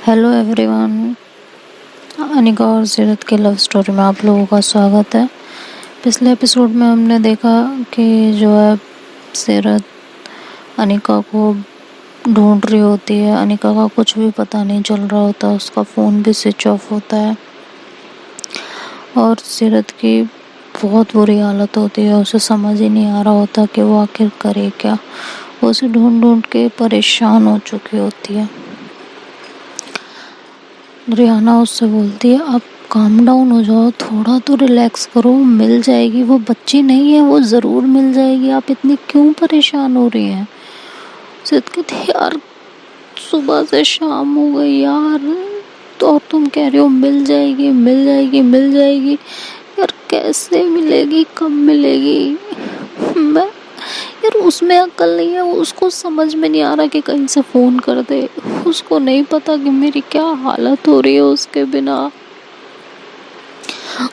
Hello everyone, Anika और सीरत की लव स्टोरी में आप लोगों का स्वागत है। पिछले एपिसोड में हमने देखा कि जो है सीरत अनिका को ढूंढ रही होती है। अनिका का कुछ भी पता नहीं चल रहा होता, उसका फ़ोन भी स्विच ऑफ होता है और सीरत की बहुत बुरी हालत होती है। उसे समझ ही नहीं आ रहा होता कि वो आखिर करे क्या। वो उसे ढूंढ ढूंढ के परेशान हो चुकी होती है। रिहाना उससे बोलती है, आप काम डाउन हो जाओ, थोड़ा तो रिलैक्स करो, मिल जाएगी। वो बच्ची नहीं है, वो ज़रूर मिल जाएगी, आप इतनी क्यों परेशान हो रही हैं। सिद्ध कहती है, यार सुबह से शाम हो गई यार, तो और तुम कह रहे हो मिल जाएगी मिल जाएगी मिल जाएगी। यार कैसे मिलेगी, कब मिलेगी। मैं यार उसमें अक्ल नहीं है, उसको समझ में नहीं आ रहा कि कहीं से फ़ोन कर दे। उसको नहीं पता कि मेरी क्या हालत हो रही है उसके बिना।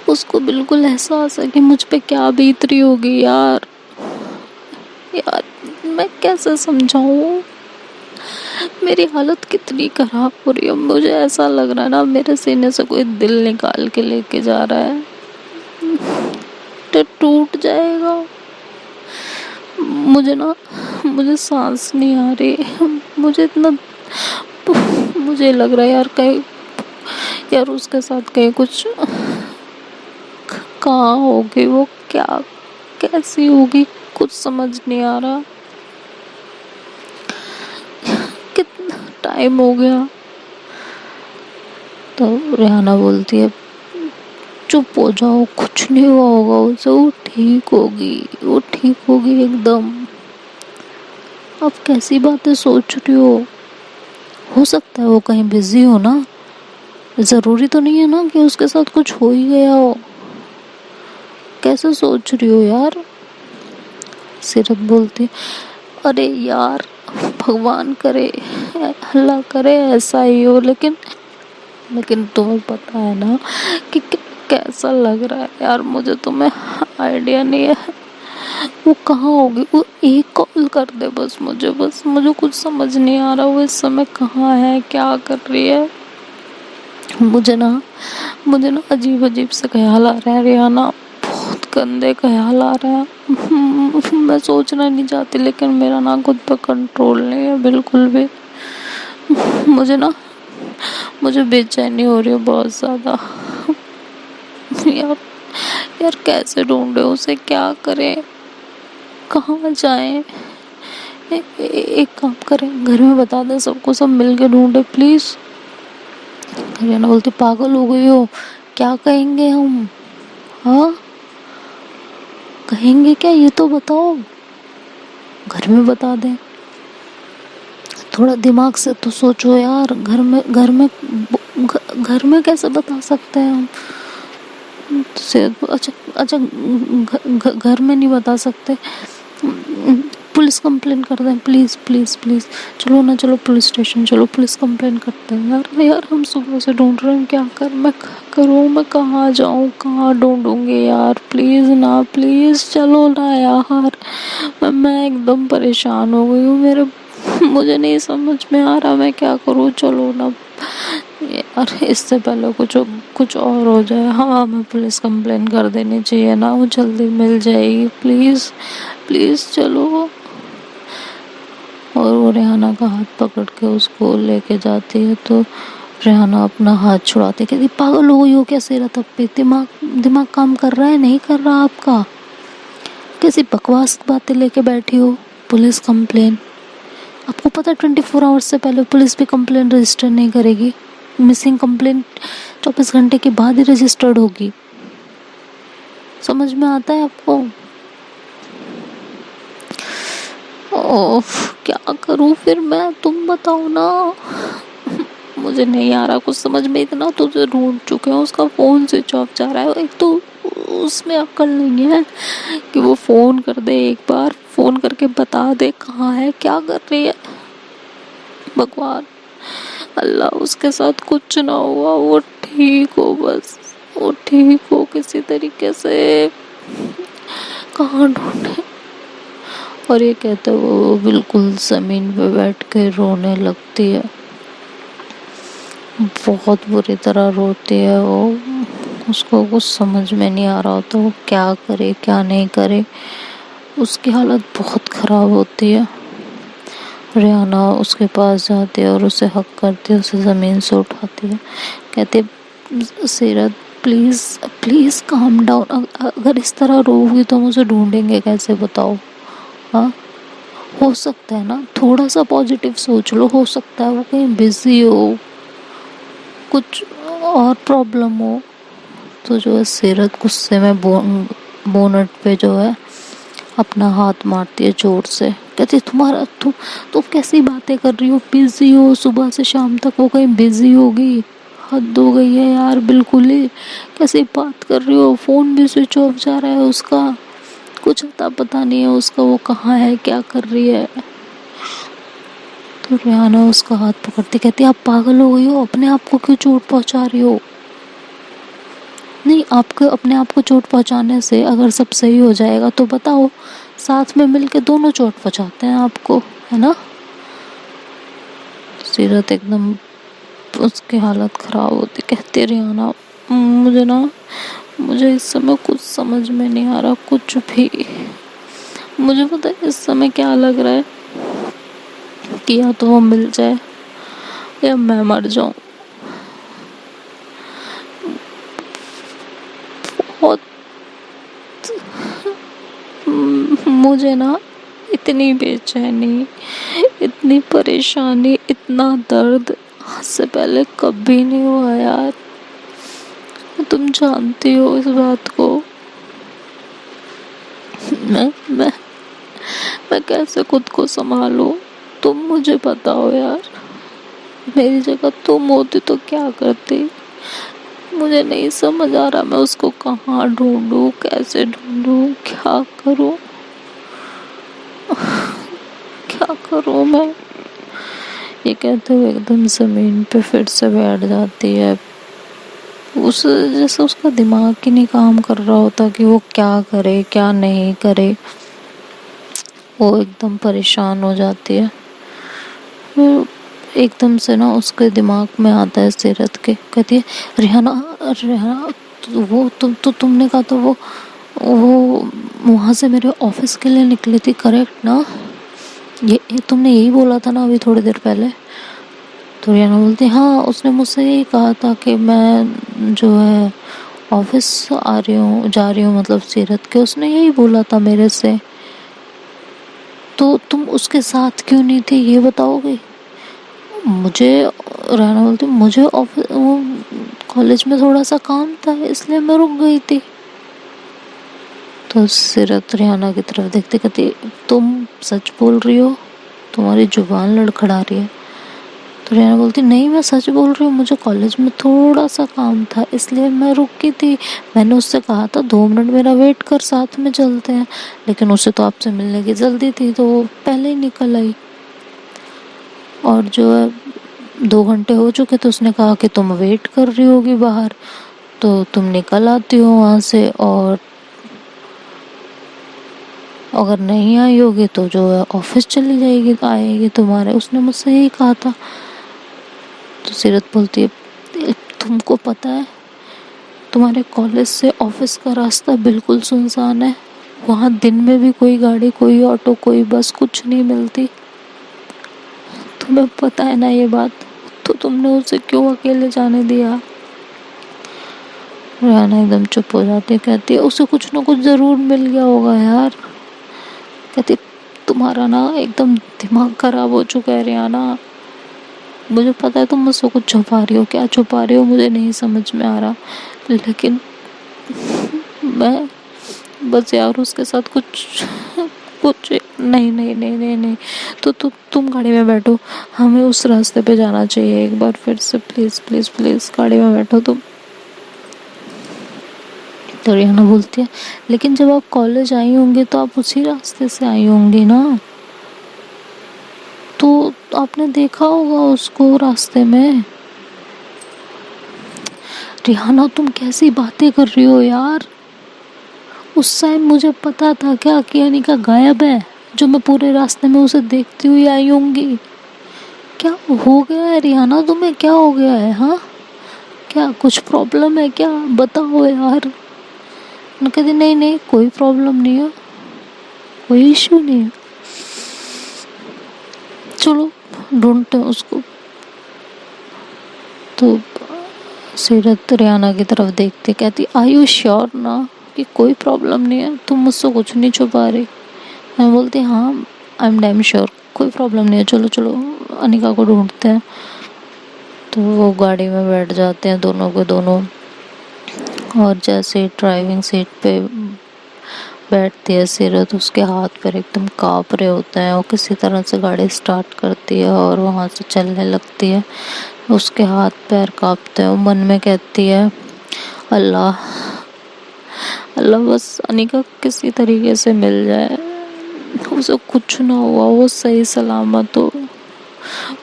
उसको बिल्कुल एहसास है कि मुझ पे क्या बीत रही होगी। यार यार मैं कैसे समझाऊं, मेरी हालत कितनी खराब हो रही है। मुझे ऐसा लग रहा है ना, मेरे सीने से कोई दिल निकाल के लेके जा रहा है, तो टूट जाएगा। मुझे सांस नहीं आ रही। मुझे लग रहा है यार कहीं, यार उसके साथ कहीं कुछ, कहाँ होगी वो, क्या कैसी होगी, कुछ समझ नहीं आ रहा। कितना टाइम हो गया। तो रेहाना बोलती है, चुप हो जाओ, कुछ नहीं हुआ होगा उसे, वो ठीक होगी एकदम। अब कैसी बातें सोच रही हो सकता है वो कहीं बिजी हो ना, ज़रूरी तो नहीं है ना कि उसके साथ कुछ हो ही गया हो। कैसे सोच रही हो यार। सीरत बोलती, अरे यार भगवान करे, अल्लाह करे ऐसा ही हो, लेकिन तुम्हें पता है ना कि कैसा लग रहा है यार। मुझे तुम्हें आइडिया नहीं है वो कहाँ होगी। वो एक कॉल कर दे बस मुझे कुछ समझ नहीं आ रहा वो इस समय कहाँ है, क्या कर रही है। मुझे ना अजीब अजीब से ख्याल आ रहे हैं रियाना, बहुत गंदे ख्याल आ रहे हैं। मैं सोचना नहीं चाहती, लेकिन मेरा ना खुद पर कंट्रोल नहीं है बिल्कुल भी। मुझे बेचैनी हो रही है बहुत ज़्यादा। यार यार कैसे ढूंढे उसे, क्या करें, कहाँ जाएं। एक काम करें, घर में बता दें सबको, सब मिल के ढूंढे प्लीज़। रियाना बोलती, पागल हो गई हो, क्या कहेंगे हम। हाँ कहेंगे क्या, ये तो बताओ। घर में बता दें, थोड़ा दिमाग से तो सोचो यार। घर में कैसे बता सकते हैं हम से। अच्छा घर में नहीं बता सकते। पुलिस कंप्लेन कर दें, प्लीज़ प्लीज़ प्लीज़। चलो पुलिस स्टेशन चलो, पुलिस कंप्लेन करते हैं। यार हम सुबह से ढूंढ रहे हैं, क्या करूँ, मैं कहाँ जाऊँ, कहाँ ढूंढूंगी यार। प्लीज़ ना, प्लीज़ चलो ना यार। मैं एकदम परेशान हो गई हूँ। मुझे नहीं समझ में आ रहा मैं क्या करूँ। चलो ना यार, इससे पहले कुछ और हो जाए। हाँ हमें पुलिस कंप्लेन कर देनी चाहिए ना, वो जल्दी मिल जाएगी। प्लीज़ प्लीज़ चलो। और वो रेहाना का हाथ पकड़ के उसको लेके जाती है, तो रेहाना अपना हाथ छुड़ाती है, कहती, पागल हो गई हो क्या सीरत, अब पे दिमाग काम कर रहा है, नहीं कर रहा आपका। कैसी बकवास बातें लेके बैठी हो। पुलिस कंप्लेन, आपको पता है 24 आवर्स से पहले पुलिस भी कंप्लेन रजिस्टर नहीं करेगी। मिसिंग कंप्लेन 24 घंटे के बाद ही रजिस्टर्ड होगी। समझ में आता है आपको। ओह क्या करूं फिर मैं, तुम बताओ ना। मुझे नहीं आ रहा कुछ समझ में। इतना तो ढूंढ चुके हैं, उसका फ़ोन स्विच ऑफ जा रहा है। एक तो उसमें अक्ल नहीं है कि वो फ़ोन कर दे, एक बार फ़ोन करके बता दे कहाँ है, क्या कर रही है। भगवान अल्लाह उसके साथ कुछ ना हुआ, वो ठीक हो, बस वो ठीक हो किसी तरीके से। कहाँ ढूंढे। और ये कहते वो बिल्कुल ज़मीन पे बैठ के रोने लगती है। बहुत बुरी तरह रोती है वो। उसको कुछ समझ में नहीं आ रहा होता वो क्या करे क्या नहीं करे। उसकी हालत बहुत ख़राब होती है। रियाना उसके पास जाती है और उसे हक करती है, उसे ज़मीन से उठाती है, कहती है सीरत प्लीज़ प्लीज़ काम डाउन। अगर इस तरह रोगी तो मुझे ढूंढेंगे कैसे बताओ। हाँ, हो सकता है ना, थोड़ा सा पॉजिटिव सोच लो, हो सकता है वो कहीं बिजी हो, कुछ और प्रॉब्लम हो। तो जो है सीरत गुस्से में बोनट पे जो है अपना हाथ मारती है जोर से, कहती है तुम कैसी बातें कर रही हो, बिजी हो, सुबह से शाम तक वो कहीं बिजी होगी, हद हो गई है यार बिल्कुल ही। कैसी बात कर रही हो, फ़ोन भी स्विच ऑफ जा रहा है उसका, कुछ अता पता नहीं है उसका, वो कहाँ है क्या कर रही है। तो रियाना उसका हाथ पकड़ती कहती है आप पागल हो गई हो, अपने आप को क्यों चोट पहुंचा रही हो। नहीं, आपको अपने आप को चोट पहुंचाने से अगर सब सही हो जाएगा तो बताओ, साथ में मिलके दोनों चोट पहुंचाते हैं आपको, है ना। सीरत एकदम उसकी हालत ख़राब होती, कहती रियाना मुझे इस समय कुछ समझ में नहीं आ रहा कुछ भी। मुझे पता है इस समय क्या लग रहा है कि या तो वो मिल जाए या मैं मर जाऊं। बहुत मुझे ना इतनी बेचैनी, इतनी परेशानी, इतना दर्द आज से पहले कभी नहीं हुआ यार। तुम जानती हो इस बात को। मैं मैं मैं कैसे खुद को संभालूं, तुम मुझे बताओ यार। मेरी जगह तुम होती तो क्या करती, मुझे नहीं समझ आ रहा मैं उसको कहाँ ढूंढूं, कैसे ढूंढूं, क्या करूं, क्या करूं मैं। ये कहते हुए एकदम ज़मीन पे फिर से बैठ जाती है। उस जैसे उसका दिमाग ही नहीं काम कर रहा होता कि वो क्या करे क्या नहीं करे। वो एकदम परेशान हो जाती है। फिर एकदम से ना उसके दिमाग में आता है सीरत के, कहती है रिहाना रिहाना वो तुमने कहा तो वो वहाँ से मेरे ऑफिस के लिए निकली थी करेक्ट ना, ये तुमने यही बोला था ना अभी थोड़ी देर पहले। तो रियाना बोलती हाँ, उसने मुझसे यही कहा था कि मैं जो है ऑफिस जा रही हूँ मतलब सीरत के, उसने यही बोला था मेरे से। तो तुम उसके साथ क्यों नहीं थी ये बताओगे मुझे। राना बोलती मुझे ऑफिस कॉलेज में थोड़ा सा काम था इसलिए मैं रुक गई थी। तो सीरत रियाना की तरफ देखते कहती तुम सच बोल रही हो, तुम्हारी जुबान लड़खड़ा रही है। तो रियाना बोलती नहीं मैं सच बोल रही हूँ, मुझे कॉलेज में थोड़ा सा काम था इसलिए मैं रुक गई थी। मैंने उससे कहा था 2 मिनट मेरा वेट कर साथ में चलते हैं, लेकिन उसे तो आपसे मिलने की जल्दी थी तो वो पहले ही निकल आई। और जो है 2 घंटे हो चुके तो उसने कहा कि तुम वेट कर रही होगी बाहर, तो तुम निकल आती हो वहाँ से, और अगर नहीं आई होगी तो जो है ऑफिस चली जाएगी आएगी तुम्हारे, उसने मुझसे यही कहा था। तो सीरत बोलती है तुमको पता है तुम्हारे कॉलेज से ऑफिस का रास्ता बिल्कुल सुनसान है, वहाँ दिन में भी कोई गाड़ी कोई ऑटो कोई बस कुछ नहीं मिलती, तुम्हें पता है ना ये बात, तो तुमने उसे क्यों अकेले जाने दिया। रियाना एकदम चुप हो जाती है, कहती है उसे कुछ ना कुछ ज़रूर मिल गया होगा यार। कहती तुम्हारा ना एकदम दिमाग खराब हो चुका है रियाना, मुझे पता है तुम मुझसे कुछ छुपा रही हो, क्या छुपा रही हो मुझे नहीं समझ में आ रहा, लेकिन मैं बस यार उसके साथ कुछ कुछ नहीं नहीं नहीं नहीं नहीं। तो तुम गाड़ी में बैठो, हमें उस रास्ते पे जाना चाहिए एक बार फिर से, प्लीज़ प्लीज़ प्लीज़ गाड़ी में बैठो तुम। तो रियाना बोलती है लेकिन जब आप कॉलेज आई होंगी तो आप उसी रास्ते से आई होंगी ना, तो आपने देखा होगा उसको रास्ते में। रिहाना तुम कैसी बातें कर रही हो यार, उस टाइम मुझे पता था क्या कि अनिका गायब है, जो मैं पूरे रास्ते में उसे देखती हुई आई होंगी। क्या हो गया है रिहाना, तुम्हें क्या हो गया है हाँ। क्या कुछ प्रॉब्लम है क्या, बताओ यार। मैं कहती नहीं नहीं कोई प्रॉब्लम नहीं है, कोई इश्यू नहीं है, चलो ढूंढते हैं उसको। तो सीरत रियाना की तरफ देखती कहती आई यू श्योर ना कि कोई प्रॉब्लम नहीं है, तुम मुझसे कुछ नहीं छुपा रही। मैं बोलती हाँ आई एम डैम श्योर, कोई प्रॉब्लम नहीं है, चलो चलो अनिका को ढूंढते हैं। तो वो गाड़ी में बैठ जाते हैं दोनों के दोनों, और जैसे ड्राइविंग सीट पे बैठती है सीरत, उसके हाथ पैर एकदम काँप रहे होते हैं। वो किसी तरह से गाड़ी स्टार्ट करती है और वहाँ से चलने लगती है। उसके हाथ पैर काँपते हैं, वो मन में कहती है अल्लाह अल्लाह बस अनिका किसी तरीके से मिल जाए, उसे कुछ ना हुआ, वो सही सलामत हो।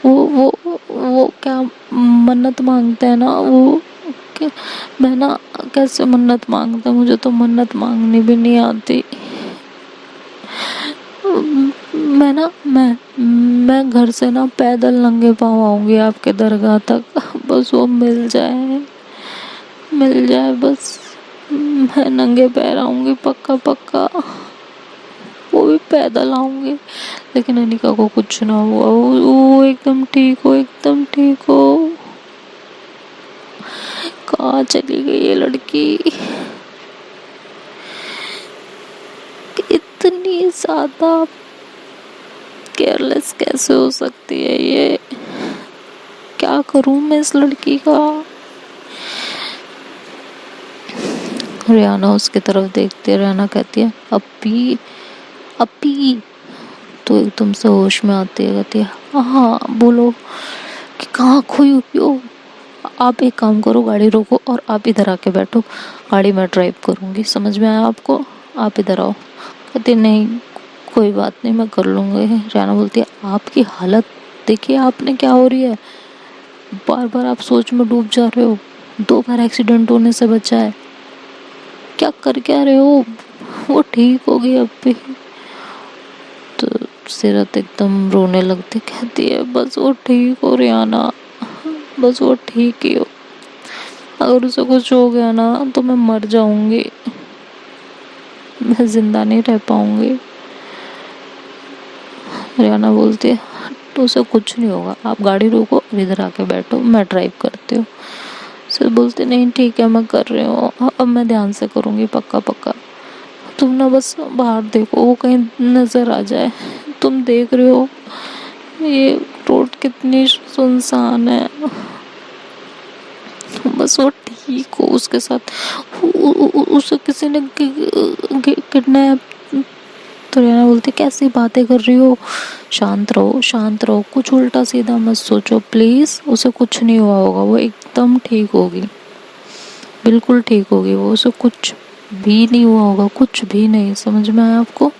वो क्या मन्नत मांगते हैं ना, वो मैं ना कैसे मन्नत मांगता, मुझे तो मन्नत मांगनी भी नहीं आती। मैं घर से ना पैदल नंगे पाँव आऊंगी आपके दरगाह तक, बस वो मिल जाए बस, मैं नंगे पैर आऊंगी पक्का पक्का, वो भी पैदल आऊंगी। लेकिन अनिका को कुछ ना हुआ, वो एकदम ठीक हो, एकदम ठीक हो। कहाँ चली गई ये लड़की, इतनी ज्यादा केयरलेस कैसे हो सकती है ये, क्या करूं मैं इस लड़की का। रियाना उसकी तरफ देखती है, रियाना कहती है अपी अपी, तो एकदम से होश में आती है, कहती है हाँ बोलो कि कहाँ खोई हुई हो। आप एक काम करो, गाड़ी रोको और आप इधर आके बैठो, गाड़ी मैं ड्राइव करूँगी, समझ में आया आपको, आप इधर आओ। कहती नहीं कोई बात नहीं मैं कर लूँगी। रियाना बोलती है आपकी हालत देखिए आपने क्या हो रही है, बार बार आप सोच में डूब जा रहे हो, 2 बार एक्सीडेंट होने से बचा है, क्या कर क्या रहे हो, वो ठीक होगी अब भी। तो सीरत एकदम रोने लगती, कहती है बस वो ठीक हो रियाना, बस वो ठीक ही हो, अगर उसे कुछ हो गया ना तो मैं मर जाऊंगी, मैं जिंदा नहीं रह पाऊंगी। रियाना बोलती है तो उसे कुछ नहीं होगा, आप गाड़ी रोको और इधर आके बैठो, मैं ड्राइव करती हूँ। सिर्फ बोलते नहीं ठीक है मैं कर रही हूँ, अब मैं ध्यान से करूँगी पक्का पक्का, तुम ना बस बाहर देखो वो कहीं नज़र आ जाए, तुम देख रहे हो ये रोड कितनी सुनसान है, बस वो ठीक हो, उसके साथ उसे किसी ने किडनैप। तो रियाना बोलती कैसी बातें कर रही हो, शांत रहो, कुछ उल्टा सीधा मत सोचो प्लीज, उसे कुछ नहीं हुआ होगा, वो एकदम ठीक होगी, बिल्कुल ठीक होगी वो, उसे कुछ भी नहीं हुआ होगा, कुछ भी नहीं, समझ में आया आपको।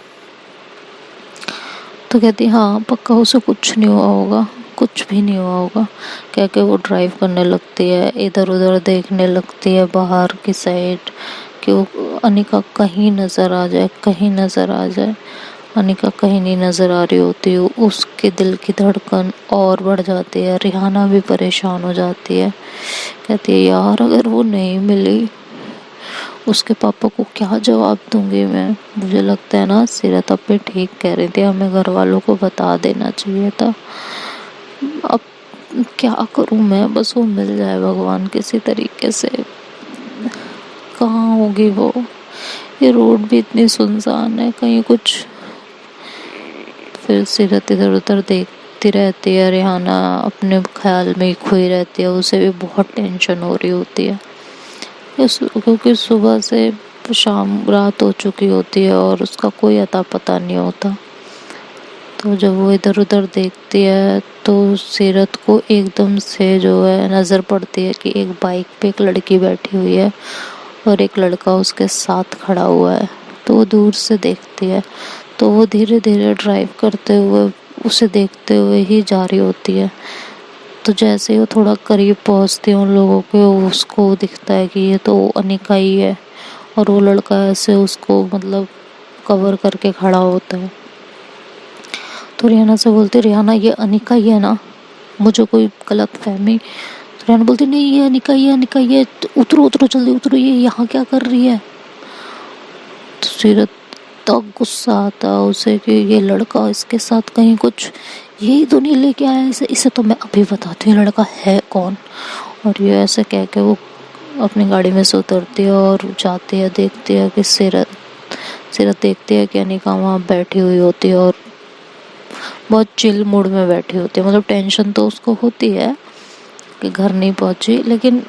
तो कहती हाँ पक्का उसे कुछ नहीं हुआ होगा, कुछ भी नहीं हुआ होगा, कह के वो ड्राइव करने लगती है, इधर उधर देखने लगती है बाहर की साइड कि वो अनिका कहीं नज़र आ जाए। अनिका कहीं नहीं नज़र आ रही होती, उसके दिल की धड़कन और बढ़ जाती है, रिहाना भी परेशान हो जाती है, कहती है यार अगर वो नहीं मिली उसके पापा को क्या जवाब दूंगी मैं। मुझे लगता है ना सीरत अपनी ठीक कह रही थी, हमें घर वालों को बता देना चाहिए था, अब क्या करूं मैं, बस वो मिल जाए भगवान किसी तरीके से, कहाँ होगी वो, ये रोड भी इतनी सुनसान है, कहीं कुछ। फिर सीरत इधर उधर देखती रहती है, रिहाना अपने ख्याल में ही खोई रहती है, उसे भी बहुत टेंशन हो रही होती है क्योंकि सुबह से शाम रात हो चुकी होती है और उसका कोई अता पता नहीं होता। तो जब वो इधर उधर देखती है तो सीरत को एकदम से जो है नज़र पड़ती है कि एक बाइक पे एक लड़की बैठी हुई है और एक लड़का उसके साथ खड़ा हुआ है। तो वो दूर से देखती है, तो वो धीरे धीरे ड्राइव करते हुए उसे देखते हुए ही जा रही होती है। तो जैसे ही वो थोड़ा करीब पहुंचती है उन लोगों के, उसको दिखता है कि ये तो अनिका ही है, और वो लड़का ऐसे उसको मतलब कवर करके खड़ा होता है। तो रिहाना से बोलती रिहाना ये अनिका ही है ना, मुझे कोई गलत फहमी। तो रेहाना बोलती नहीं ये अनिका ये उतरो उतरो जल्दी उतरो, ये यहाँ क्या कर रही है। तो सीरत तक गुस्सा आता है उसे कि ये लड़का इसके साथ कहीं कुछ यही तो नहीं लेके आया इसे तो मैं अभी बताती हूँ लड़का है कौन। और ये ऐसे कह के वो अपनी गाड़ी में से उतरती है और जाती है, देखती है कि सीरत देखती है कि अनिका वहाँ बैठी हुई होती है और बहुत चिल मूड में बैठी होती है। मतलब टेंशन तो उसको होती है कि घर नहीं पहुंची, लेकिन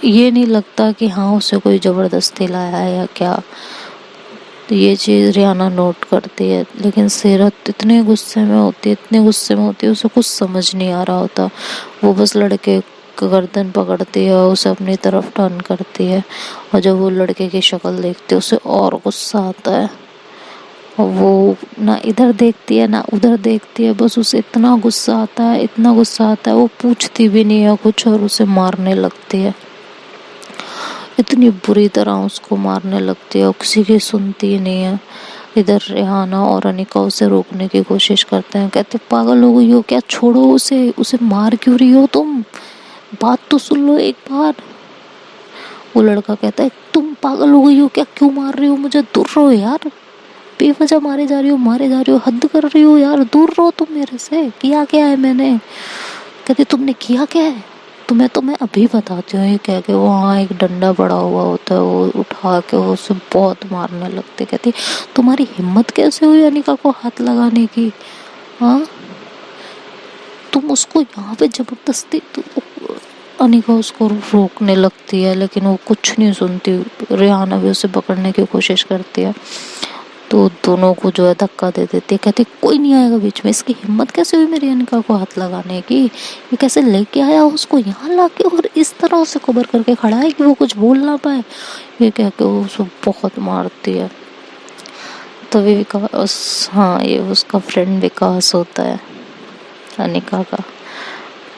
ये नहीं लगता कि हाँ उसे कोई ज़बरदस्ती लाया है या क्या। तो ये चीज़ रेहाना नोट करती है, लेकिन सीरत इतने गुस्से में होती है, इतने गुस्से में होती है, उसे कुछ समझ नहीं आ रहा होता। वो बस लड़के का गर्दन पकड़ती है, उसे अपनी तरफ टर्न करती है, और जब वो लड़के की शक्ल देखती है उसे और गुस्सा आता है। और वो ना इधर देखती है ना उधर देखती है, बस उसे इतना गुस्सा आता है, इतना गुस्सा आता है, वो पूछती भी नहीं है कुछ और उसे मारने लगती है। इतनी बुरी तरह उसको मारने लगती है और किसी की सुनती ही नहीं है। इधर रेहाना और अनिका उसे रोकने की कोशिश करते हैं, कहते पागल हो गई हो क्या, छोड़ो उसे मार क्यों रही हो तुम, बात तो सुन लो एक बार। वो लड़का कहता है तुम पागल हो गई हो क्या, क्यों मार रही हो मुझे, दूर रहो यार, बेवजह मारे जा रही हो, हद कर रही हो यार, दूर रहो तुम मेरे से, किया क्या है मैंने। कहती तुमने किया क्या है, तुम्हें तो मैं अभी बताती हूँ। ये कह के वहाँ एक डंडा पड़ा हुआ होता है, वो उठा के वो उसे बहुत मारने लगती। कहती तुम्हारी हिम्मत कैसे हुई अनिका को हाथ लगाने की, हाँ तुम उसको यहाँ पे जबरदस्ती। तो अनिका उसको रोकने लगती है लेकिन वो कुछ नहीं सुनती। रेहाना भी उसे पकड़ने की कोशिश करती है, तो दोनों को जो है धक्का दे देती है। कहती कोई नहीं आएगा बीच में, इसकी हिम्मत कैसे हुई मेरी अनिका को हाथ लगाने की, ये कैसे लेके आया उसको यहाँ लाके और इस तरह उसे कवर करके खड़ा है कि वो कुछ बोल ना पाए। ये कह के वो उसको बहुत मारती है। तभी विकास, हाँ ये उसका फ्रेंड विकास होता है अनिका का,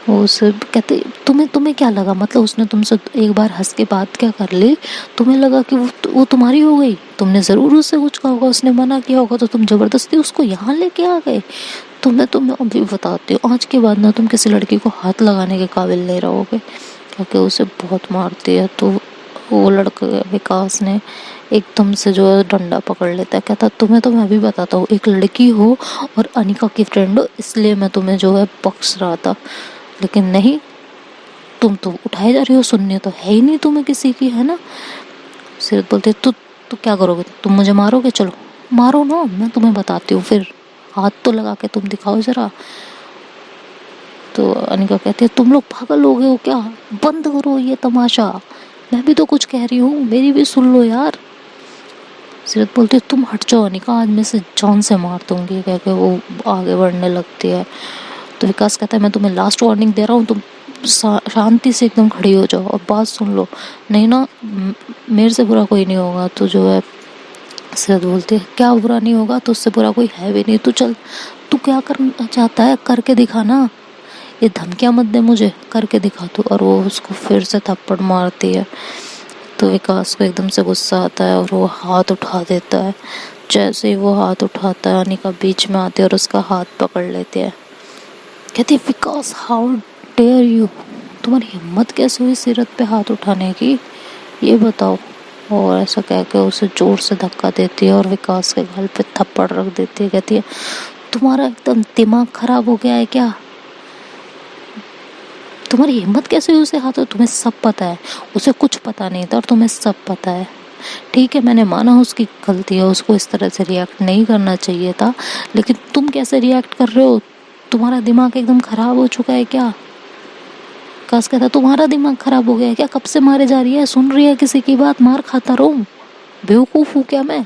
वो उसे कहते तुम्हें क्या लगा, मतलब उसने तुमसे एक बार हंस के बात क्या कर ली, तुम्हें लगा कि वो तुम्हारी हो गई, तुमने ज़रूर उससे कुछ कहा होगा, उसने मना किया होगा तो तुम ज़बरदस्ती उसको यहाँ लेके आ गए। तुम्हें अभी बताती हूँ, आज के बाद ना तुम किसी लड़की को हाथ लगाने के काबिल नहीं रहोगे, क्योंकि उसे बहुत मारती है। तो वो लड़का विकास ने एकदम से जो है डंडा पकड़ लेता है, कहता तुम्हें तो मैं अभी बताता हूँ, एक लड़की हो और अनिका की फ्रेंड हो, इसलिए मैं तुम्हें जो है बख्श रहा था, लेकिन नहीं, तुम तो उठाए जा रही हो, सुनने तो है ही नहीं तुम्हें किसी की, है ना। सीरत बोलते तू क्या करोगे, तुम मुझे मारोगे, चलो मारो ना, मैं तुम्हें बताती हूँ, फिर हाथ तो लगा के तुम दिखाओ जरा। तो अनिका कहती है तुम लोग पागल हो गए हो क्या, बंद करो ये तमाशा, मैं भी तो कुछ कह रही हूँ, मेरी भी सुन लो यार। सीरत बोलती है तुम हट जाओ अनिका, आज मैं से जान से मार दूंगी, कह के वो आगे बढ़ने लगती है। तो विकास कहता है मैं तुम्हें लास्ट वार्निंग दे रहा हूँ, तुम शांति से एकदम खड़ी हो जाओ और बात सुन लो, नहीं ना मेरे से बुरा कोई नहीं होगा। तो जो है सीरत बोलती है क्या बुरा नहीं होगा, तो उससे बुरा कोई है भी नहीं, तू चल, तू क्या करना चाहता है करके दिखा ना, ये धमकियाँ मत दे मुझे, करके दिखा तू। और वो उसको फिर से थप्पड़ मारती है। तो विकास को एकदम से गुस्सा आता है और वो हाथ उठा देता है। जैसे ही वो हाथ उठाता है अनिका बीच में आती है और उसका हाथ पकड़ लेती है। कहती है विकास हाउ डेयर यू, तुम्हारी हिम्मत कैसे हुई सीरत पे हाथ उठाने की, ये बताओ। और ऐसा कह के उसे जोर से धक्का देती है और विकास के गाल पे थप्पड़ रख देती है। कहती है तुम्हारा एकदम दिमाग खराब हो गया है क्या, तुम्हारी हिम्मत कैसे हुई उसे हाथ, तुम्हें सब पता है, उसे कुछ पता नहीं था और तुम्हें सब पता है। ठीक है मैंने माना उसकी गलती है, उसको इस तरह से रिएक्ट नहीं करना चाहिए था, लेकिन तुम कैसे रिएक्ट कर रहे हो, तुम्हारा दिमाग एकदम खराब हो चुका है क्या। विकास कहता तुम्हारा दिमाग खराब हो गया है क्या, कब से मारे जा रही है, सुन रही है किसी की बात, मार खाता रहूं, बेवकूफ़ हूँ क्या मैं,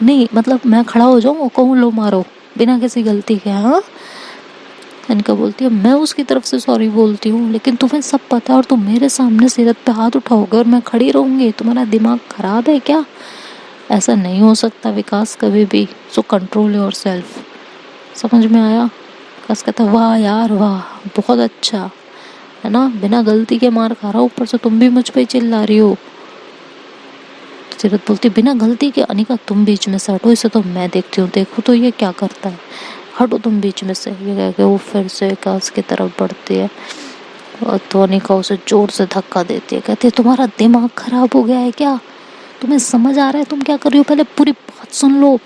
नहीं मतलब मैं खड़ा हो जाऊँ और कहूँ लो मारो बिना किसी गलती के। हाँ अनिका बोलती है मैं उसकी तरफ से सॉरी बोलती हूँ, लेकिन तुम्हें सब पता है और तुम मेरे सामने सीरत पे हाथ उठाओगे और मैं खड़ी रहूँगी, तुम्हारा दिमाग खराब है क्या, ऐसा नहीं हो सकता विकास कभी भी, सो कंट्रोल योर सेल्फ, समझ में आया। विकास कहता वाह यार वाह, बहुत अच्छा है ना, बिना गलती के मार खा रहा हूँ, ऊपर से तुम भी मुझ पे चिल्ला रही हो। सीरत बोलती बिना गलती के, अनिका तुम बीच में से हटो, इसे तो मैं देखती हूँ, देखो तो ये क्या करता है, हटो तुम बीच में से। ये कह के वो फिर से विकास की तरफ बढ़ती है। और तो अनिका उसे जोर से धक्का देती है, कहती है तुम्हारा दिमाग खराब हो गया है क्या? तुम्हें समझ आ रहा है तुम क्या कर रही हो? पहले पूरी बात सुन लो।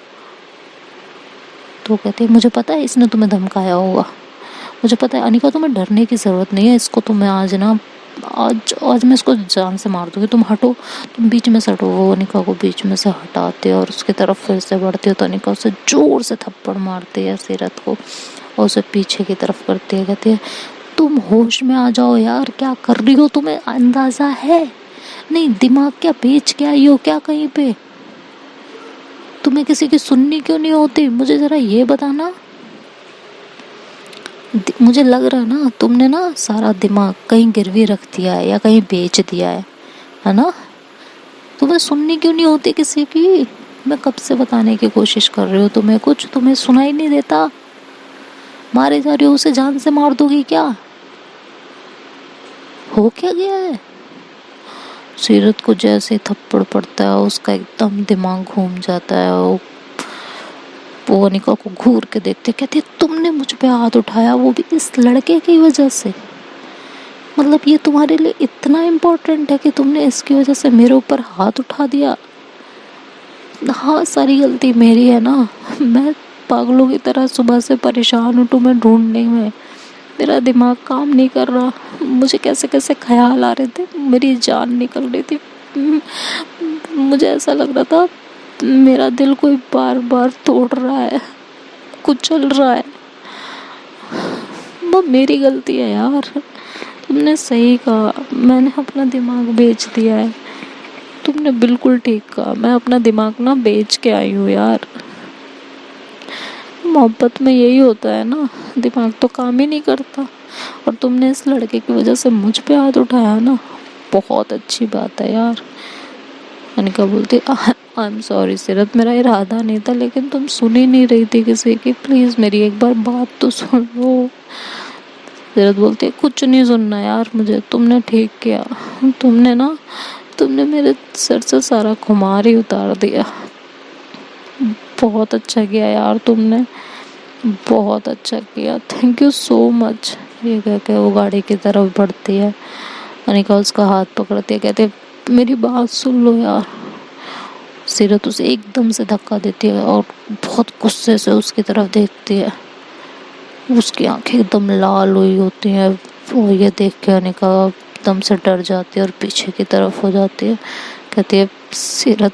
तो कहती है मुझे पता है इसने तुम्हें धमकाया होगा, मुझे पता है। अनिका तुम्हें डरने की ज़रूरत नहीं है, इसको तो मैं आज ना आज मैं इसको जान से मार दूंगी, तुम हटो, तुम बीच में से हटो। वो अनिका को बीच में से हटाते और उसकी तरफ फिर से बढ़ती है तो अनिका उसे जोर से थप्पड़ मारती है सीरत को और उसे पीछे की तरफ करती है। कहती है तुम होश में आ जाओ यार, क्या कर रही हो? तुम्हें अंदाजा है नहीं? दिमाग क्या बेच के आई हो क्या कहीं पे? तुम्हें किसी की सुननी क्यों नहीं होती? मुझे जरा ये बताना। मुझे लग रहा है ना तुमने ना सारा दिमाग कहीं गिरवी रख दिया है या कहीं बेच दिया है ना? तुम्हें सुननी क्यों नहीं होती किसी की? मैं कब से बताने की कोशिश कर रही हूँ तुम्हें, कुछ तुम्हें सुनाई नहीं देता? मारे जा रही हो, उसे जान से मार दोगी क्या? हो क्या गया है? सीरत को जैसे थप्पड़ पड़ता है उसका एकदम दिमाग घूम जाता है। वो अनिका को घूर के देखते, कहती है तुमने मुझ पे हाथ उठाया, वो भी इस लड़के की वजह से? मतलब ये तुम्हारे लिए इतना इम्पोर्टेंट है कि तुमने इसकी वजह से मेरे ऊपर हाथ उठा दिया? हाँ, सारी गलती मेरी है ना। मैं पागलों की तरह सुबह से परेशान हूँ तुम्हें ढूंढने में, मेरा दिमाग काम नहीं कर रहा, मुझे कैसे कैसे ख्याल आ रहे थे, मेरी जान निकल रही थी। मुझे ऐसा लग रहा था मेरा दिल कोई बार बार तोड़ रहा है, कुचल रहा है। वो मेरी गलती है यार, तुमने सही कहा, मैंने अपना दिमाग बेच दिया है। तुमने बिल्कुल ठीक कहा, मैं अपना दिमाग ना बेच के आई हूँ यार। मोहब्बत में यही होता है ना, दिमाग तो काम ही नहीं करता। और तुमने इस लड़के की वजह से मुझ पे हाथ उठाया ना, बहुत अच्छी बात है यार। अनिका बोलती आई एम सॉरी सीरत, मेरा इरादा नहीं था, लेकिन तुम सुन ही नहीं रही थी किसी की, प्लीज़ मेरी एक बार बात तो सुन लो। सीरत बोलती है कुछ नहीं सुनना यार मुझे, तुमने ठीक किया, तुमने मेरे सर से सारा खुमार ही उतार दिया। बहुत अच्छा किया यार तुमने, बहुत अच्छा किया, थैंक यू सो मच। ये कह के वो गाड़ी की तरफ बढ़ती है। अनिका उसका हाथ पकड़ती है, कहते मेरी बात सुन लो यार। सीरत उसे एकदम से धक्का देती है और बहुत गुस्से से उसकी तरफ देखती है। उसकी आंखें एकदम लाल हुई होती हैं। वो ये देख के अनिका एकदम से डर जाती है और पीछे की तरफ हो जाती है। कहती है सीरत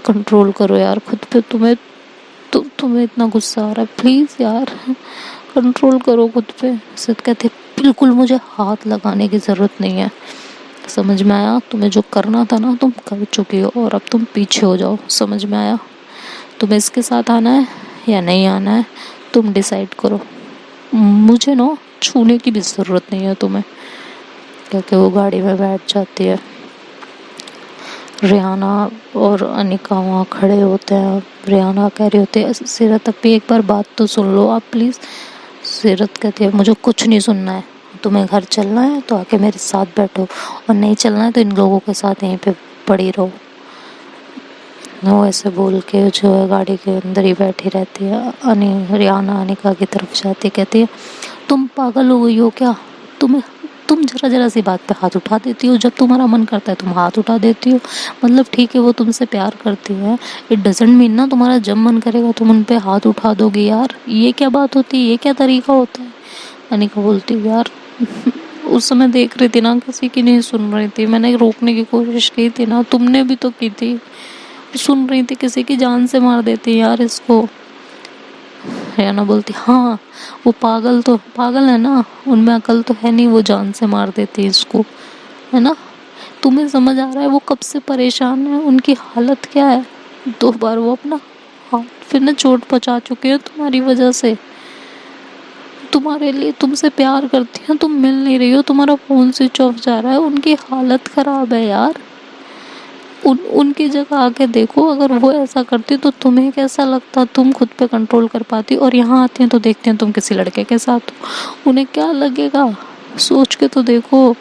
कंट्रोल करो यार खुद पे, तुम्हें इतना गुस्सा आ रहा है, प्लीज़ यार कंट्रोल करो खुद पे। सीरत कहती है बिल्कुल मुझे हाथ लगाने की ज़रूरत नहीं है, समझ में आया? तुम्हें जो करना था ना तुम कर चुकी हो, और अब तुम पीछे हो जाओ, समझ में आया? तुम्हें इसके साथ आना है या नहीं आना है, तुम डिसाइड करो, मुझे ना छूने की भी ज़रूरत नहीं है तुम्हें। क्योंकि वो गाड़ी में बैठ जाती है। रियाना और अनिका वहाँ खड़े होते हैं। रियाना कह रही होती है सीरत अब भी एक बार बात तो सुन लो आप प्लीज़। सीरत कहती है मुझे कुछ नहीं सुनना है, तुम्हें घर चलना है तो आके मेरे साथ बैठो, और नहीं चलना है तो इन लोगों के साथ यहीं पे पड़ी रहो। वो ऐसे बोल के जो है गाड़ी के अंदर ही बैठी रहती है। रियाना अनिका की तरफ जाती कहती है तुम पागल हो गई हो क्या? तुम जरा जरा सी बात पे हाथ उठा देती हो, जब तुम्हारा मन करता है तुम हाथ उठा देती हो। मतलब ठीक है वो तुमसे प्यार करती है, इट डजेंट मीन ना तुम्हारा जब मन करेगा तुम उन पे हाथ उठा दोगी यार, ये क्या बात होती है, ये क्या तरीका होता है? अनिका बोलती है यार उस समय देख रही थी ना किसी की नहीं सुन रही थी, मैंने रोकने की कोशिश की थी ना, तुमने भी तो की थी, सुन रही थी किसी की जान से मार देती यार इसको। रियाना बोलती हाँ वो पागल है ना, उनमें अकल तो है नहीं, वो जान से मार देती है इसको, है ना? तुम्हें समझ आ रहा है वो कब से परेशान है, उनकी हालत क्या है? 2 बार वो अपना हाथ फिर ना चोट पहुंचा चुके हैं तुम्हारी वजह से। तुम्हारे लिए तुमसे प्यार करती हैं, तुम मिल नहीं रही हो, तुम्हारा फोन स्विच ऑफ जा रहा है, उनकी हालत खराब है यार। उनकी जगह आके देखो, अगर वो ऐसा करती तो तुम्हें कैसा लगता? तुम खुद पे कंट्रोल कर पाती, और यहाँ आती हैं तो देखते हैं तुम किसी लड़के के साथ हो, उन्हें क्या लगेगा? सोच के तो देखो,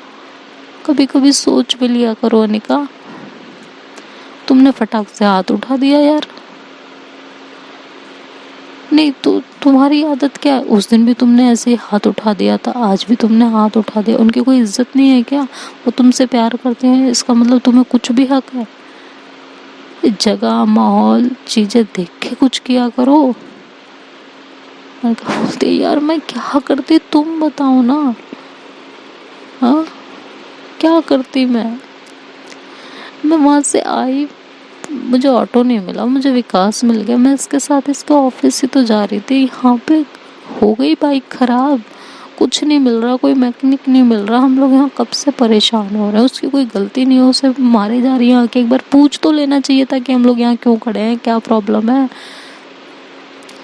कभी कभी सोच भी लिया करो अनिका। तुमने फटाक से हाथ उठा दिया यार, नहीं तो तुम्हारी आदत क्या है? उस दिन भी तुमने ऐसे ही हाथ उठा दिया था, आज भी तुमने हाथ उठा दिया। उनकी कोई इज्जत नहीं है क्या? वो तुमसे प्यार करते हैं, इसका मतलब तुम्हें कुछ भी हक है? जगह, माहौल, चीजें देख के कुछ किया करो। अनिका बोलती यार मैं क्या करती, तुम बताओ ना। हाँ, क्या करती मैं वहां से आई, मुझे ऑटो नहीं मिला, मुझे विकास मिल गया। मैं इसके साथ इसके ऑफिस ही तो जा रही थी, यहाँ पे हो गई बाइक खराब। कुछ नहीं मिल रहा, कोई मैकेनिक नहीं मिल रहा। हम लोग यहाँ कब से परेशान हो रहे हैं, उसकी कोई गलती नहीं है, उसे मारे जा रही है आके। एक बार पूछ तो लेना चाहिए था कि हम लोग यहाँ क्यों खड़े हैं, क्या प्रॉब्लम है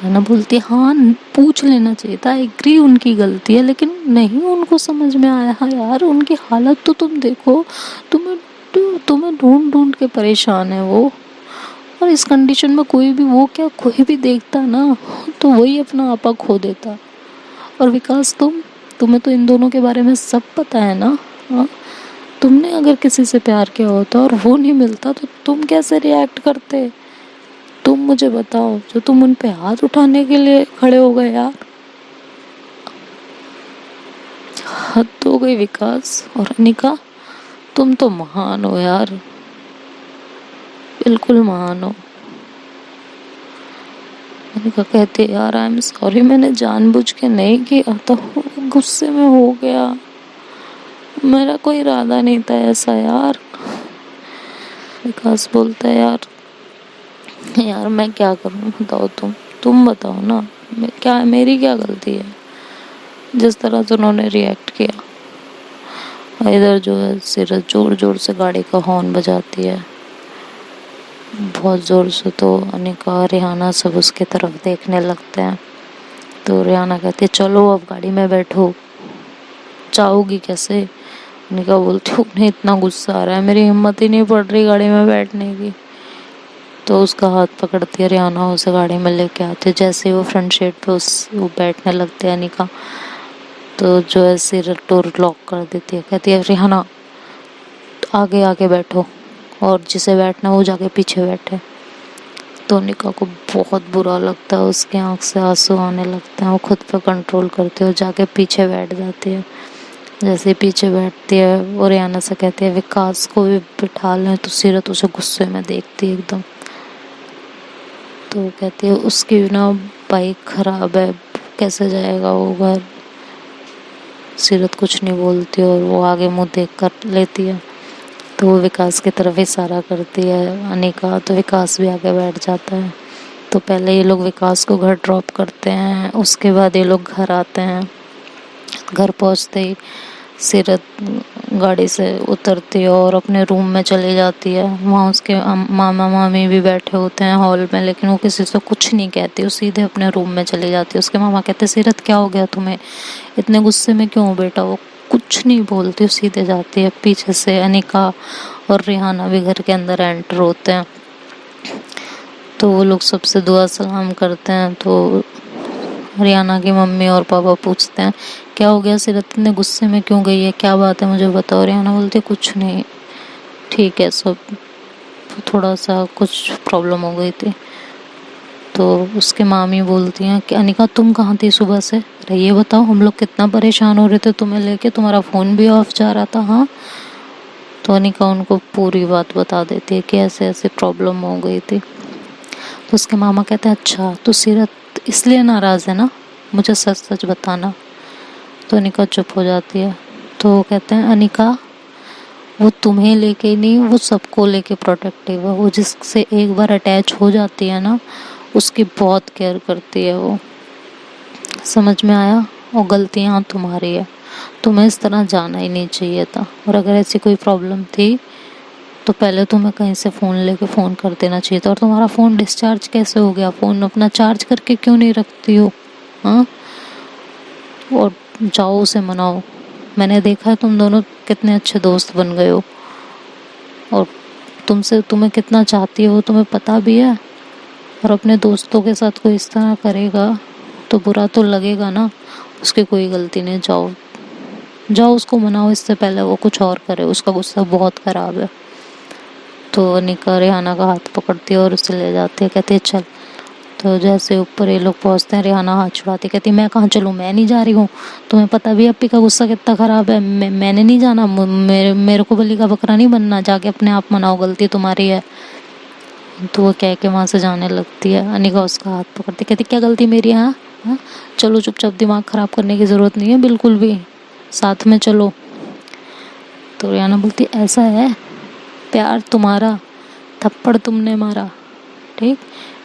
ना। बोलती हाँ पूछ लेना चाहिए था, एग्री उनकी गलती है, लेकिन नहीं उनको समझ में आया। हाँ यार उनकी हालत तो तुम देखो, तुम्हें तुम्हें ढूंढ ढूंढ के परेशान है वो। और इस कंडीशन में कोई भी, वो क्या कोई भी देखता ना तो वही अपना आपा खो देता। और विकास तुम्हें तो इन दोनों के बारे में सब पता है ना। हाँ, तुमने अगर किसी से प्यार किया होता और वो नहीं मिलता तो तुम कैसे रिएक्ट करते? तुम मुझे बताओ, जो तुम उन पे हाथ उठाने के लिए खड़े हो गए यार। हद हो गई विकास। और अनिका तुम तो महान हो यार, बिल्कुल महान हो। अनिका कहती यार आई एम सॉरी, मैंने जानबूझ के नहीं किया था, गुस्से में हो गया, मेरा कोई इरादा नहीं था ऐसा यार। विकास बोलता है यार यार मैं क्या करूं, बताओ तुम बताओ ना, क्या मेरी क्या गलती है जिस तरह से उन्होंने रिएक्ट किया। इधर जो है सीरत जोर जोर से गाड़ी का हॉर्न बजाती है, बहुत ज़ोर से। तो अनिका रेहाना सब उसके तरफ देखने लगते हैं। तो रेहाना कहती है चलो अब गाड़ी में बैठो। जाओगी कैसे? अनिका बोलती हूँ उन्हें इतना गुस्सा आ रहा है, मेरी हिम्मत ही नहीं पड़ रही गाड़ी में बैठने की। तो उसका हाथ पकड़ती है रेहाना, उसे गाड़ी में लेके आते। जैसे ही वो फ्रंट सीट पे वो बैठने लगते हैं अनिका, तो जो है सीरत डोर लॉक कर देती है। कहती है रेहाना आगे आके बैठो, और जिसे बैठना वो जाके पीछे बैठे। तो अनिका को बहुत बुरा लगता है, उसके आंख से आंसू आने लगते हैं। वो खुद पे कंट्रोल करती है और जाके पीछे बैठ जाती है। जैसे ही पीछे बैठती है और रेहाना से कहती है विकास को भी बिठा लें, तो सीरत उसे गुस्से में देखती है एकदम। तो कहती है उसकी ना बाइक खराब है, कैसे जाएगा वो घर। सीरत कुछ नहीं बोलती और वो आगे मुंह देख कर लेती है। तो वो विकास की तरफ इशारा करती है अनिका, तो विकास भी आगे बैठ जाता है। तो पहले ये लोग विकास को घर ड्रॉप करते हैं, उसके बाद ये लोग घर आते हैं। घर पहुंचते ही सीरत गाड़ी से उतरती है और अपने रूम में चली जाती है। वहाँ उसके मामा मामी भी बैठे होते हैं हॉल में, लेकिन वो किसी से कुछ नहीं कहती, वो सीधे अपने रूम में चली जाती है। उसके मामा कहते सीरत क्या हो गया तुम्हें, इतने गुस्से में क्यों हो बेटा? वो कुछ नहीं बोलती, सीधे जाती है। पीछे से अनिका और रेहाना भी घर के अंदर एंटर होते हैं। तो वो लोग सबसे दुआ सलाम करते हैं। तो रेहाना की मम्मी और पापा पूछते हैं क्या हो गया सीरत, इतने गुस्से में क्यों गई है, क्या बात है मुझे बताओ। रेहाना बोलती कुछ नहीं, ठीक है सब, थोड़ा सा कुछ प्रॉब्लम हो गई थी। तो उसके मामी बोलती हैं कि अनिका तुम कहाँ थी सुबह से, अरे ये बताओ, हम लोग कितना परेशान हो रहे थे तुम्हें लेके, तुम्हारा फ़ोन भी ऑफ जा रहा था। हाँ, तो अनिका उनको पूरी बात बता देती है कि ऐसे ऐसे प्रॉब्लम हो गई थी। तो उसके मामा कहते हैं अच्छा तो सीरत इसलिए नाराज़ है ना, मुझे सच सच बताना। तो अनिका चुप हो जाती है। तो वो कहते हैं अनिका वो तुम्हें लेके ही नहीं, वो सबको लेके प्रोटेक्टिव है। वो जिससे एक बार अटैच हो जाती है ना, उसकी बहुत केयर करती है वो, समझ में आया? और गलतियाँ तुम्हारी है, तुम्हें इस तरह जाना ही नहीं चाहिए था। और अगर ऐसी कोई प्रॉब्लम थी तो पहले तुम्हें कहीं से फ़ोन लेके फ़ोन कर देना चाहिए था। और तुम्हारा फ़ोन डिस्चार्ज कैसे हो गया, फ़ोन अपना चार्ज करके क्यों नहीं रखती हो? हाँ, और जाओ उसे मनाओ, मैंने देखा है तुम दोनों कितने अच्छे दोस्त बन गए हो, और तुम्हें कितना चाहती है वो तुम्हें पता भी है। और अपने दोस्तों के साथ कोई इस तरह करेगा तो बुरा तो लगेगा ना, उसकी कोई गलती नहीं। जाओ उसको मनाओ, इससे पहले वो कुछ और करे, उसका गुस्सा बहुत ख़राब है। तो अनिका रेहाना का हाथ पकड़ती है और उसे ले जाती है, कहती है चल। तो जैसे ऊपर ये लोग पहुंचते हैं, रिहाना हाथ छुड़ाती कहती मैं कहाँ चलूँ, मैं नहीं जा रही हूँ, तुम्हें पता भी अप्पी का गुस्सा कितना ख़राब है, मैंने नहीं जाना, मेरे को बलि का बकरा नहीं बनना, जाके अपने आप मनाओ, गलती तुम्हारी है। तो वो कह के वहाँ से जाने लगती है। अनिका उसका हाथ पकड़ती कहती क्या गलती मेरी है? हाँ, चलो चुपचाप, दिमाग ख़राब करने की ज़रूरत नहीं है बिल्कुल भी, साथ में चलो। तो रिहाना बोलती ऐसा है प्यार तुम्हारा, थप्पड़ तुमने मारा, ठीक,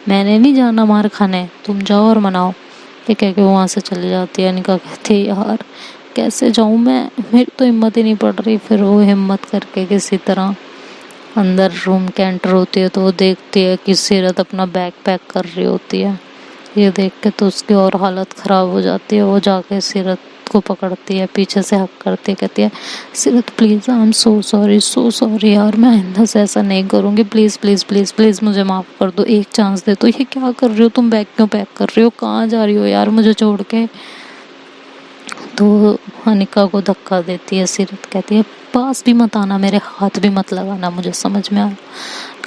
मैंने नहीं जाना मार खाने, तुम जाओ और मनाओ। ये कह के वो वहाँ से चली जाती है। अनिका कहती है यार कैसे जाऊँ मैं, मेरी तो हिम्मत ही नहीं पड़ रही। फिर वो हिम्मत करके किसी तरह अंदर रूम के एंटर होती है तो वो देखती है कि सीरत अपना बैग पैक कर रही होती है। ये देख के तो उसकी और हालत ख़राब हो जाती है। वो जाके सीरत को पकड़ती है, पीछे से हक करती है, कहती है सीरत please I am so sorry यार, मैं आइंदा से ऐसा नहीं करूँगी, प्लीज़ प्लीज़ प्लीज़ प्लीज़ मुझे माफ़ कर दो, एक चांस दे दो। ये क्या कर रही हो तुम, बैग क्यों पैक कर रही हो, कहाँ जा रही हो यार मुझे छोड़ के? तो अनिका को धक्का देती है सीरत, कहती है पास भी मत आना, मेरे हाथ भी मत लगाना, मुझे समझ में आया।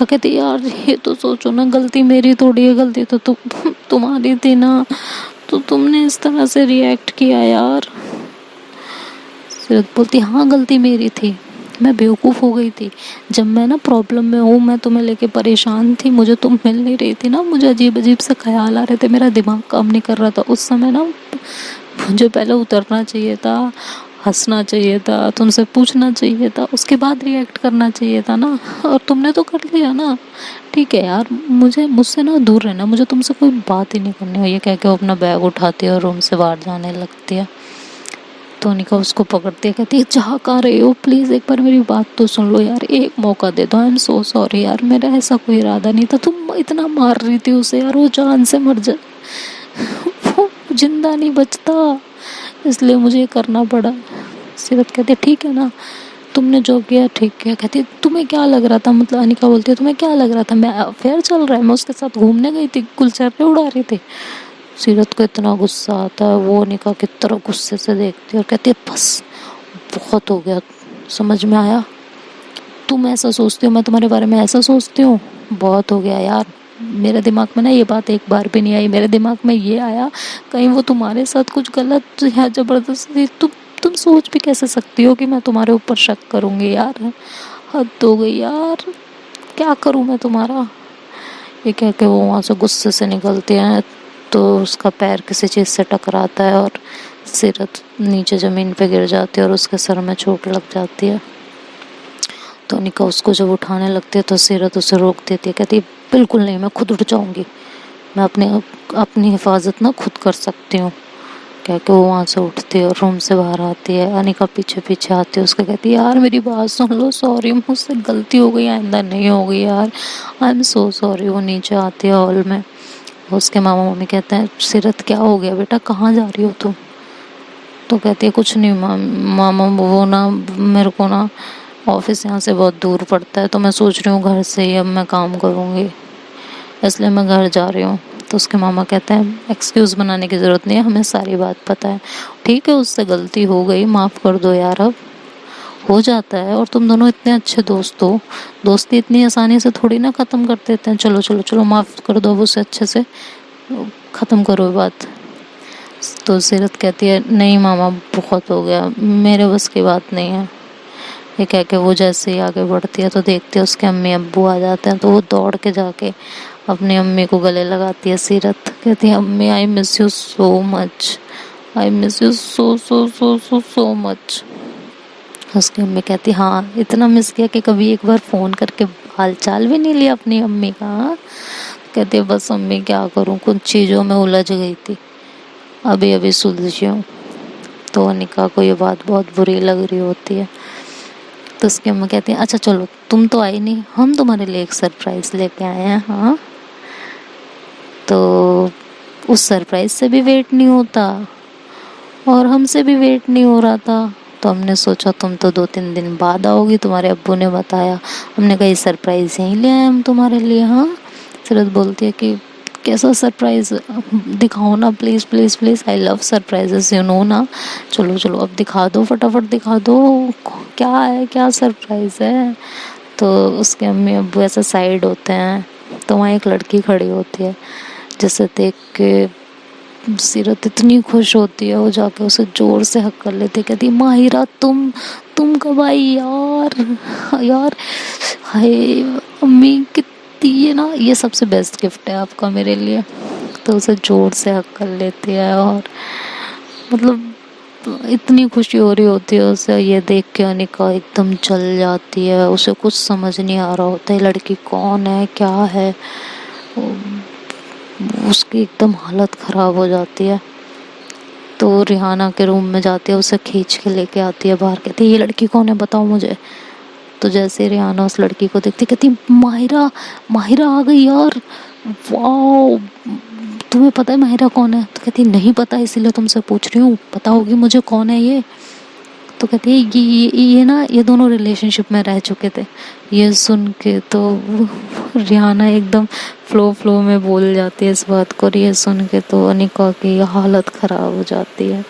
कहती यार ये तो सोचो ना, गलती मेरी थोड़ी है, गलती तो तुम्हारी थी ना, तो तुमने इस तरह से रिएक्ट किया यार। सीरत बोलती हाँ गलती मेरी थी, मैं बेवकूफ़ हो गई थी, जब मैं ना प्रॉब्लम में हूँ, मैं तुम्हें लेके परेशान थी, मुझे तुम मिल नहीं रही थी ना, मुझे अजीब अजीब से ख्याल आ रहे थे, मेरा दिमाग काम नहीं कर रहा था उस समय ना, मुझे पहले उतरना चाहिए था, हंसना चाहिए था, तुमसे पूछना चाहिए था, उसके बाद रिएक्ट करना चाहिए था ना, और तुमने तो कर लिया ना। ठीक है यार, मुझसे ना दूर रहना, मुझे तुमसे कोई बात ही नहीं करनी है। ये कह के वो अपना बैग उठाती है और रूम से बाहर जाने लगती है। तो अनिका उसको पकड़ती है, कहती है जा कहाँ रहे हो, प्लीज़ एक बार मेरी बात तो सुन लो यार, एक मौका दे दो, आई एम सो सॉरी यार, मेरा ऐसा कोई इरादा नहीं था, तुम इतना मार रही थी उसे यार, वो जान से मर जा वो जिंदा नहीं बचता, इसलिए मुझे ये करना पड़ा। सीरत कहती है ठीक है ना, तुमने जो किया ठीक किया। कहती है तुम्हें क्या लग रहा था, मतलब अनिका बोलती है तुम्हें क्या लग रहा था, मैं अफेयर चल रहा है, मैं उसके साथ घूमने गई थी, गुलछर्रे उड़ा रही थी। सीरत को इतना गुस्सा आता है, वो अनिका की तरफ गुस्से से देखती है और कहती है बस बहुत हो गया, समझ में आया, तुम ऐसा सोचती हो, मैं तुम्हारे बारे में ऐसा सोचती हूँ, बहुत हो गया यार। मेरे दिमाग में ना ये बात एक बार भी नहीं आई, मेरे दिमाग में ये आया कहीं वो तुम्हारे साथ कुछ गलत या ज़बरदस्ती, तुम सोच भी कैसे सकती हो कि मैं तुम्हारे ऊपर शक करूँगी यार, हद हो गई यार, क्या करूँ मैं तुम्हारा। ये कह के वो वहाँ से गुस्से से निकलती है तो उसका पैर किसी चीज़ से टकराता है और सीरत नीचे ज़मीन पे गिर जाती है और उसके सर में चोट लग जाती है। तो अनिका उसको जब उठाने लगती है तो सीरत उसे रोक देती है, कहती है बिल्कुल नहीं, मैं खुद उठ जाऊँगी, मैं अपनी हिफाजत ना खुद कर सकती हूँ। कह के वो वहाँ से उठती है और रूम से बाहर आती है। अनिका पीछे पीछे आती है, उसको कहती है यार मेरी बात सुन लो, सॉरी मुझसे गलती हो गई, आइंदा नहीं होगी यार, आई एम सो सॉरी। वो नीचे आती है हॉल में, उसके मामा मम्मी कहते हैं सीरत क्या हो गया बेटा, कहाँ जा रही हो तुम? तो कहती है कुछ नहीं मामा, वो ना मेरे को ना ऑफिस यहाँ से बहुत दूर पड़ता है, तो मैं सोच रही हूँ घर से ही अब मैं काम करूँगी, इसलिए मैं घर जा रही हूँ। तो उसके मामा कहते हैं एक्सक्यूज़ बनाने की ज़रूरत नहीं है, हमें सारी बात पता है, ठीक है उससे गलती हो गई, माफ़ कर दो यार, अब हो जाता है, और तुम दोनों इतने अच्छे दोस्त हो, दोस्ती इतनी आसानी से थोड़ी ना ख़त्म कर देते हैं, चलो चलो चलो माफ़ कर दो, अब उसे अच्छे से ख़त्म करो बात। तो सीरत कहती है नहीं मामा बहुत हो गया, मेरे बस की बात नहीं है। ये कह के वो जैसे ही आगे बढ़ती है तो देखती है उसके अम्मी अब्बू आ जाते हैं, तो वो दौड़ के जाके अपनी अम्मी को गले लगाती है। सीरत कहती है अम्मी I miss you so much, I miss you so so so so so much. उसकी अम्मी कहती हाँ इतना मिस किया कि कभी एक बार फ़ोन करके हाल चाल भी नहीं लिया अपनी अम्मी का? हाँ? कहती है बस अम्मी क्या करूँ, कुछ चीज़ों में उलझ गई थी, अभी अभी सुलझी हूँ। तो अनिका को ये बात बहुत बुरी लग रही होती है। तो उसकी अम्मा कहती है अच्छा चलो तुम तो आई नहीं, हम तुम्हारे लिए एक सरप्राइज़ लेके आए हैं। हाँ, तो उस सरप्राइज़ से भी वेट नहीं होता और हमसे भी वेट नहीं हो रहा था, तो हमने सोचा तुम तो 2-3 दिन बाद आओगी, तुम्हारे अब्बू ने बताया, हमने कहा ये सरप्राइज़ यहीं ले आए हम तुम्हारे लिए। हाँ, सीरत बोलती है कि कैसा सरप्राइज़, दिखाओ ना please please please, I love surprises you know ना, चलो चलो अब दिखा दो, फटाफट दिखा दो, क्या है, क्या सरप्राइज़ है। तो उसके अम्मी अब्बू ऐसा साइड होते हैं, तो वहाँ एक लड़की खड़ी होती है जिसे देख के सीरत इतनी खुश होती है, वो जाके उसे जोर से हक कर लेती है, कहती माहिरा तुम कब आई यार यार। हाय अम्मी कितनी, ये ना ये सबसे बेस्ट गिफ्ट है आपका मेरे लिए। तो उसे जोर से हक कर लेती है और मतलब इतनी खुशी हो रही होती है उसे ये देख के। अनिका एकदम जल जाती है, उसे कुछ समझ नहीं आ रहा होता है लड़की कौन है क्या है। उसकी एकदम हालत ख़राब हो जाती है। तो रिहाना के रूम में जाती है, उसे खींच के लेके आती है बाहर, कहती है ये लड़की कौन है बताओ मुझे। तो जैसे रिहाना उस लड़की को देखती कहती माहिरा माहिरा आ गई यार, वाओ तुम्हें पता है माहिरा कौन है। तो कहती नहीं पता इसीलिए तुमसे पूछ रही हूँ, पता होगी मुझे कौन है ये। तो कहती है ये ना ये दोनों रिलेशनशिप में रह चुके थे। ये सुन के तो रिहाना एकदम फ्लो में बोल जाती है इस बात को, और ये सुन के तो अनिका की हालत ख़राब हो जाती है,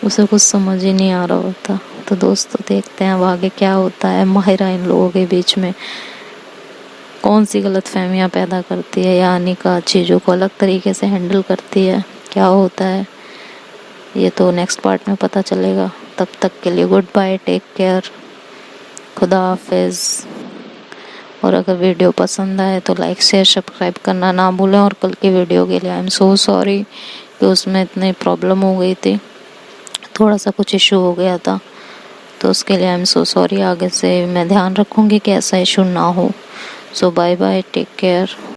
उसे कुछ समझ ही नहीं आ रहा होता। तो दोस्तों देखते हैं अब आगे क्या होता है, माहिरा इन लोगों के बीच में कौन सी गलतफहमियां पैदा करती है या अनिका चीज़ों को अलग तरीके से हैंडल करती है, क्या होता है ये तो नेक्स्ट पार्ट में पता चलेगा। तब तक के लिए गुड बाय, टेक केयर, खुदा हाफिज़। और अगर वीडियो पसंद आए तो लाइक शेयर सब्सक्राइब करना ना भूलें। और कल की वीडियो के लिए आई एम सो सॉरी कि उसमें इतनी प्रॉब्लम हो गई थी, थोड़ा सा कुछ इशू हो गया था, तो उसके लिए आई एम सो सॉरी। आगे से मैं ध्यान रखूँगी कि ऐसा इशू ना हो। सो बाय बाय, टेक केयर।